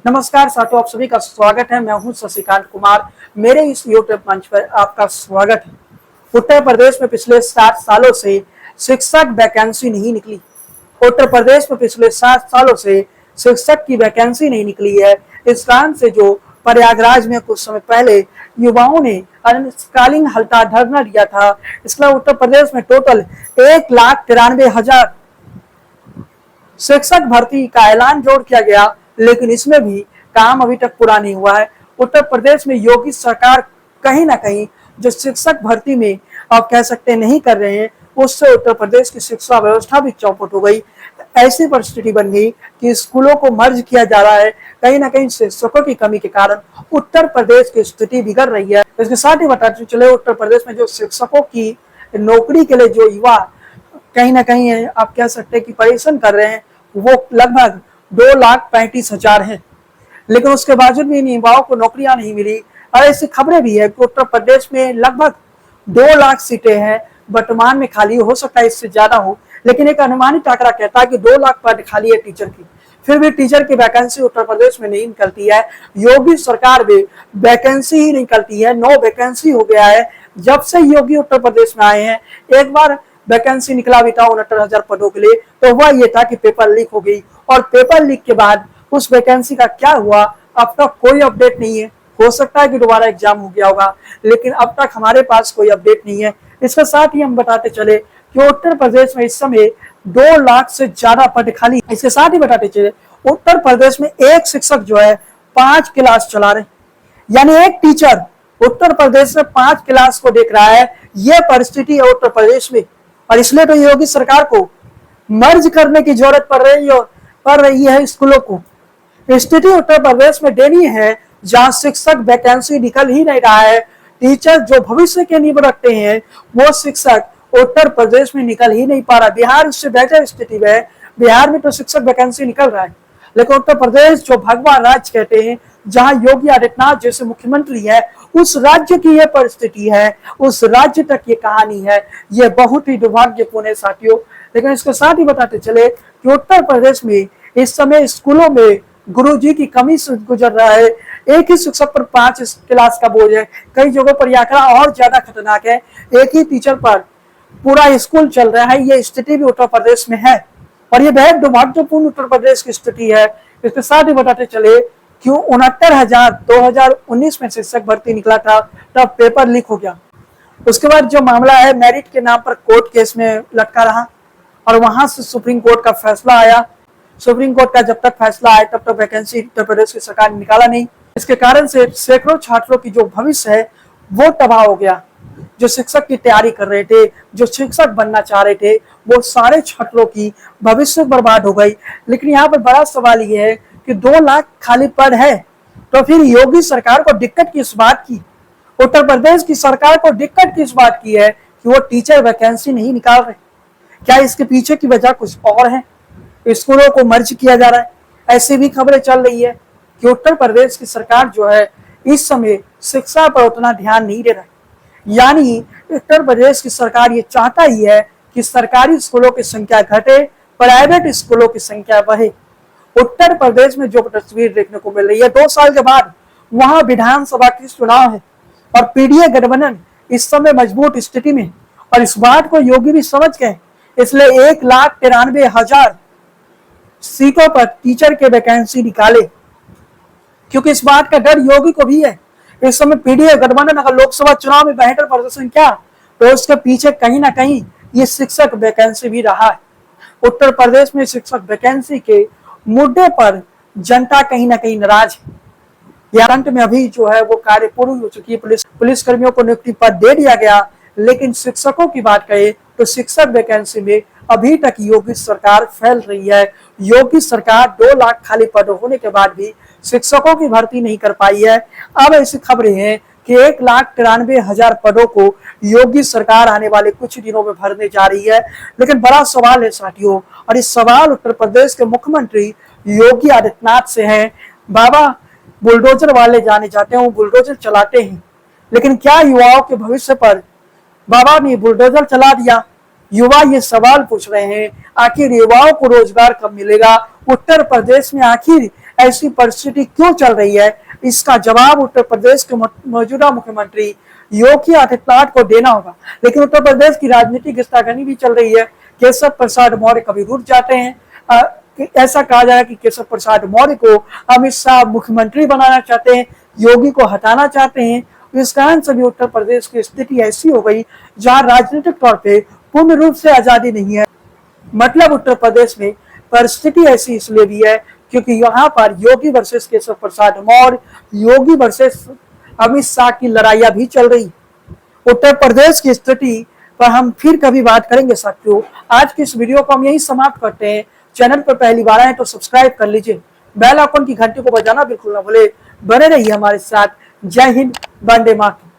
नमस्कार साथियों, आप सभी का स्वागत है। मैं हूं शशिकांत कुमार। मेरे इस यूट्यूब मंच पर आपका स्वागत है। उत्तर प्रदेश में पिछले 60 सालों से शिक्षक वैकेंसी नहीं निकली। उत्तर प्रदेश में पिछले 60 सालों से शिक्षक की वैकेंसी नहीं निकली है। इस कारण से जो प्रयागराज में कुछ समय पहले युवाओं ने अनिश्चितकालीन हड़ताल धरना दिया था, इसके अलावा उत्तर प्रदेश में टोटल 1,93,000 शिक्षक भर्ती का ऐलान जोड़ किया गया, लेकिन इसमें भी काम अभी तक पूरा नहीं हुआ है। उत्तर प्रदेश में योगी सरकार कहीं ना कहीं जो शिक्षक भर्ती में आप कह सकते नहीं कर रहे हैं, उससे उत्तर प्रदेश की शिक्षा व्यवस्था भी चौपट हो गई। ऐसी परिस्थिति बन गई कि स्कूलों को मर्ज किया जा रहा है। कहीं ना कहीं शिक्षकों की कमी के कारण उत्तर प्रदेश की स्थिति बिगड़ रही है। इसके साथ ही बताते चले, उत्तर प्रदेश में जो शिक्षकों की नौकरी के लिए जो युवा कहीं ना कहीं आप कह सकते हैं कि परिश्रम कर रहे हैं, वो लगभग 2,35,000 है, लेकिन उसके बावजूद भी इन युवाओं को नौकरियां नहीं मिली। और ऐसी खबरें भी है कि उत्तर प्रदेश में लगभग 2 लाख सीटें हैं वर्तमान में खाली, हो सकता है इससे ज्यादा हो, लेकिन एक अनुमानित आंकड़ा कहता है कि 2 लाख पद खाली है टीचर की। फिर भी टीचर की वैकेंसी उत्तर प्रदेश में नहीं निकलती है। योगी सरकार में वैकेंसी ही निकलती है। 9 वैकेंसी हो गया है जब से योगी उत्तर प्रदेश में आए हैं। एक बार वैकेंसी निकला भी था 69,000 पदों के लिए, तो वह ये था कि पेपर लीक हो गई, और पेपर लीक के बाद उस वैकेंसी का क्या हुआ अब तक कोई अपडेट नहीं है। हो सकता है कि दोबारा एग्जाम हो गया होगा, लेकिन अब तक हमारे पास कोई अपडेट नहीं है। इसके साथ ही हम बताते चले कि उत्तर प्रदेश में इस समय 2 लाख से ज्यादा पद खाली। इसके साथ ही बताते चले, उत्तर प्रदेश में एक शिक्षक जो है 5 क्लास चला रहे, यानी एक टीचर उत्तर प्रदेश में 5 क्लास को देख रहा है। यह परिस्थिति है उत्तर प्रदेश में, और इसलिए तो योगी सरकार को मर्ज करने की जरूरत पड़ रही है स्कूलों को। स्थिति उत्तर प्रदेश में दयनीय है, जहां शिक्षक वैकेंसी निकल ही नहीं रहा है। टीचर जो भविष्य के नींव रखते हैं, वो शिक्षक उत्तर प्रदेश में निकल ही नहीं पा रहा। बिहार उससे बेहतर स्थिति में है। बिहार में तो शिक्षक वैकेंसी निकल रहा है, लेकिन उत्तर प्रदेश जो भगवान राज्य कहते हैं, जहां योगी आदित्यनाथ जैसे मुख्यमंत्री है, उस राज्य की यह परिस्थिति है, उस राज्य तक ये कहानी है। यह बहुत ही दुर्भाग्यपूर्ण है साथियों। लेकिन इसके साथ ही बताते चले कि उत्तर प्रदेश में इस समय स्कूलों में गुरुजी की कमी से गुजर रहा है। एक ही शिक्षक पर 5 क्लास का बोझ है। कई जगहों पर यह आंकड़ा और ज्यादा खतरनाक है, एक ही टीचर पर पूरा स्कूल चल रहा है। यह स्थिति भी उत्तर प्रदेश में है, और यह बेहद दुर्भाग्यपूर्ण उत्तर प्रदेश की स्थिति है। इसके साथ ही बताते चले कि 69,000 2019 में शिक्षक भर्ती निकला था, तब पेपर लीक हो गया। उसके बाद जो मामला है मेरिट के नाम पर कोर्ट केस में लटका रहा, और वहां से सुप्रीम कोर्ट का फैसला आया। सुप्रीम कोर्ट का जब तक फैसला आया तब तक वैकेंसी उत्तर प्रदेश की सरकार ने निकाला नहीं। इसके कारण से सैकड़ों छात्रों की जो भविष्य है वो तबाह हो गया। जो शिक्षक की तैयारी कर रहे थे, जो शिक्षक बनना चाह रहे थे, वो सारे छात्रों की भविष्य बर्बाद हो गई। लेकिन यहाँ पर बड़ा सवाल ये है कि 2 लाख खाली पद है, तो फिर योगी सरकार को दिक्कत किस बात की, उत्तर प्रदेश की सरकार को दिक्कत किस बात की है कि वो टीचर वैकेंसी नहीं निकाल रहे? क्या इसके पीछे की वजह कुछ और है? स्कूलों को मर्ज किया जा रहा है। ऐसी भी खबरें चल रही है कि उत्तर प्रदेश की सरकार जो है इस समय शिक्षा पर उतना ध्यान नहीं दे रहा है। यानी उत्तर प्रदेश की सरकार ये चाहता ही है कि सरकारी स्कूलों की संख्या घटे, प्राइवेट स्कूलों की संख्या बढ़े। उत्तर प्रदेश में जो तस्वीर देखने को मिल रही है, 2 साल के बाद वहां विधानसभा के चुनाव है, और पीडीए गठबंधन इस समय मजबूत स्थिति में, और इस बात को योगी भी समझ गए। इसलिए 1,93,000 सीटों पर टीचर के वैकेंसी निकाले, क्योंकि इस बात का डर योगी को भी है। इस समय पीडीए गठबंधन अगर लोकसभा चुनाव में बेहतर प्रदर्शन किया, तो उसके पीछे कहीं ना कहीं ये शिक्षक वैकेंसी भी रहा है। उत्तर प्रदेश में शिक्षक वैकेंसी के मुद्दे पर जनता कहीं ना कहीं नाराज है। अंत में अभी जो है वो कार्य पूरी हो चुकी है। पुलिस कर्मियों को नियुक्ति पद दे दिया गया, लेकिन शिक्षकों की बात करें तो शिक्षक वैकेंसी में अभी तक योगी सरकार फैल रही है। योगी सरकार 2 लाख खाली पद होने के बाद भी शिक्षकों की भर्ती नहीं कर पाई है। अब ऐसी खबरें हैं कि 1,93,000 पदों को योगी सरकार आने वाले कुछ दिनों में भरने जा रही है। लेकिन बड़ा सवाल है साथियों, और इस सवाल उत्तर प्रदेश के मुख्यमंत्री योगी आदित्यनाथ से है। बाबा बुलडोजर वाले जाने जाते हैं, वो बुलडोजर चलाते हैं, लेकिन क्या युवाओं के भविष्य पर बाबा ने बुलडोजर चला दिया? युवा ये सवाल पूछ रहे हैं, आखिर युवाओं को रोजगार कब मिलेगा? उत्तर प्रदेश में आखिर ऐसी परिस्थिति क्यों चल रही है, इसका जवाब उत्तर प्रदेश के मौजूदा मुख्यमंत्री योगी आदित्यनाथ को देना होगा। लेकिन उत्तर प्रदेश की राजनीतिक खींचातानी भी चल रही है। केशव प्रसाद मौर्य कभी रुक जाते हैं। ऐसा कहा जा रहा है कि केशव प्रसाद मौर्य को अमित शाह मुख्यमंत्री बनाना चाहते हैं, योगी को हटाना चाहते हैं। इस कारण से भी उत्तर प्रदेश की स्थिति ऐसी हो गई जहां राजनीतिक तौर पे पूर्ण रूप से आजादी नहीं है। मतलब उत्तर प्रदेश में परिस्थिति ऐसी इसलिए भी है क्योंकि यहाँ पर योगी वर्सेस केशव प्रसाद मौर्य, योगी वर्सेस अमित शाह की लड़ाइयां भी चल रही। उत्तर प्रदेश की स्थिति पर हम फिर कभी बात करेंगे साथियों। आज की इस वीडियो को हम यही समाप्त करते हैं। चैनल पर पहली बार आए तो सब्सक्राइब कर लीजिए, बेल आइकन की घंटी को बजाना बिल्कुल ना भूले। बने रहिए हमारे साथ। जय हिंद, वंदे मातरम।